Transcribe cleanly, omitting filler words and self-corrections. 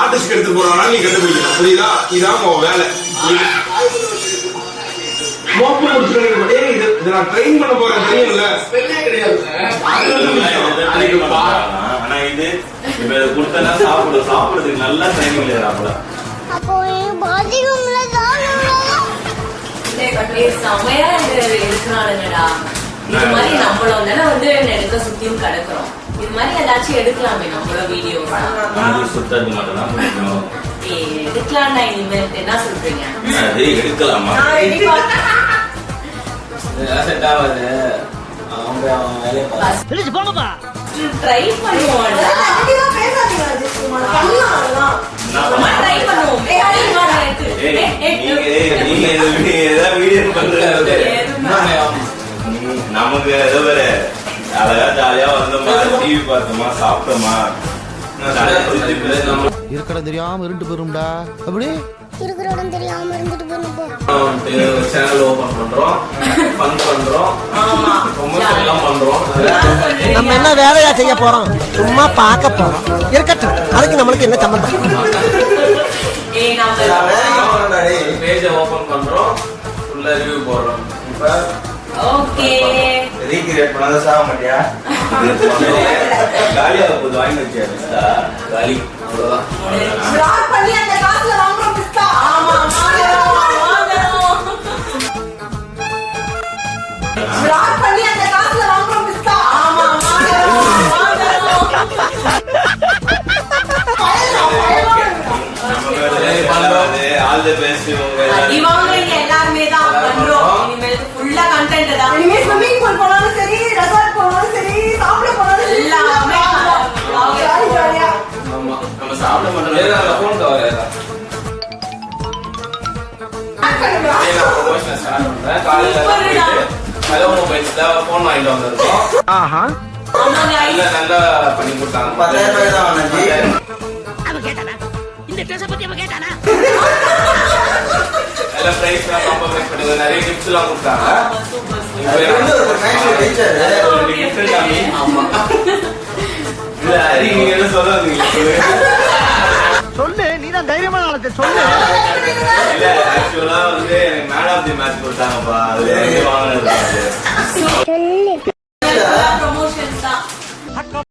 Artist எடுத்து போறானா நீ கண்டுபிடிக்கணும். புரியுதா? இதான் உன் வேலை. மோப்பு முடிச்சுட்டு இதை நான் ட்ரெயின் பண்ண போறேன். தெரியும்ல? ஆனா இது இப்ப கொடுத்தா சாப்பிடுறதுக்கு நல்லா ட்ரைனிங் இல்லையா? அப்போ பாத்ரூம்ல தான் செமையா எடுக்கிறானுங்கடா. இது மாதிரி நம்மளும் தானே வந்து நெடுக்க சுத்தியும் கிடக்குறோம். இது மாதிரி ஏதாச்சும் எடுக்கலாமே நம்மளோட வீடியோ. சுத்தது மட்டும் எடுக்கலாம்டா. இனிமேல் என்ன சொல்றீங்க? எடுக்கலாமா? செட் ஆகாது. அவங்க வேலையை போங்கப்பா. ட்ரை பண்ணுவோம்டா. ட்ரை பண்ணுவோம். நமக்கு அழகா ஜாலியா வந்தோமா, டிவி பார்த்தோமா, சாப்பிட்டோமா, இருக்கட தெரியாம இருண்டு போயிரும்டா. அப்படி இருக்கிற இடம் தெரியாம இருந்துட்டு போனப்போ சேனல் ஓபன் பண்றோம், ஃபன் பண்றோம், எல்லாம் பண்றோம். நம்ம என்ன வேலையா செய்ய போறோம்? சும்மா பார்க்க போறோம். இருக்கட்டும், அதுக்கு நம்மளுக்கு என்ன சம்பந்தம்? பேஜ ஓபன் பண்றோம், ஃபுல்லா ரிவ்யூ போடுறோம். இப்ப ஓகே ரீக்ரியேட் பண்ணாத சாக மாட்டியா? காலியா போது வாங்கி வச்சியா? காலி அவ்வளவுதான். ஸ்டார்ட் பண்ணி அந்த காசுல வாங்குறோம் பிஸ்தா. ஆமா வாங்குறோம். ஸ்டார்ட் பண்ணி அந்த காசுல வாங்குறோம் பிஸ்தா. ஆமா வாங்குறோம். All the best. உங்க இவங்க எல்லாரும் தான் பண்றோம். இனிமேல் ஃபுல்லா கண்டென்ட் தான். இனிமேல் ஸ்விமிங் பூல் போனாலும் சரி, ரெசார்ட் போனாலும் சரி, சாப்பிட போனாலும் எல்லாமே ஜாலியா. ஆமா, நம்ம சாப்பிட மாட்டோம். ஏதா ஃபோன் கவர் ஏதா. ஏனா ப்ரொமோஷன் ஸ்டார்ட் பண்றேன். காலையில ஹலோ மொபைல்ஸ்ல ஃபோன் வாங்கிட்டு வந்திருக்கோம். ஆஹா, ஆமாங்க. நல்லா பண்ணி கொடுத்தாங்க. 10,000 ரூபாய் தான் வாங்குனேன். அவன் கேட்டானா? இந்த ட்ரெஸ் பத்தி அவன் கேட்டானா? எல்லா பிரைஸ்லாம் காம்ப்ரமைஸ் பண்ணி நிறைய கிஃப்ட்ஸ் எல்லாம் கொடுத்தாங்க. சூப்பர் ஒரு கிஃப்ட் காமி. ஆமா. இல்ல நீங்க என்ன சொல்றீங்க? சொல்லு, நீதான் தைரியமான ஆளத்தை சொல்லு. இல்ல ஆக்சுவலா வந்து எனக்கு மேன் ஆஃப் தி மேட்ச் கொடுத்தாங்கப்பா. அது வாங்குனது.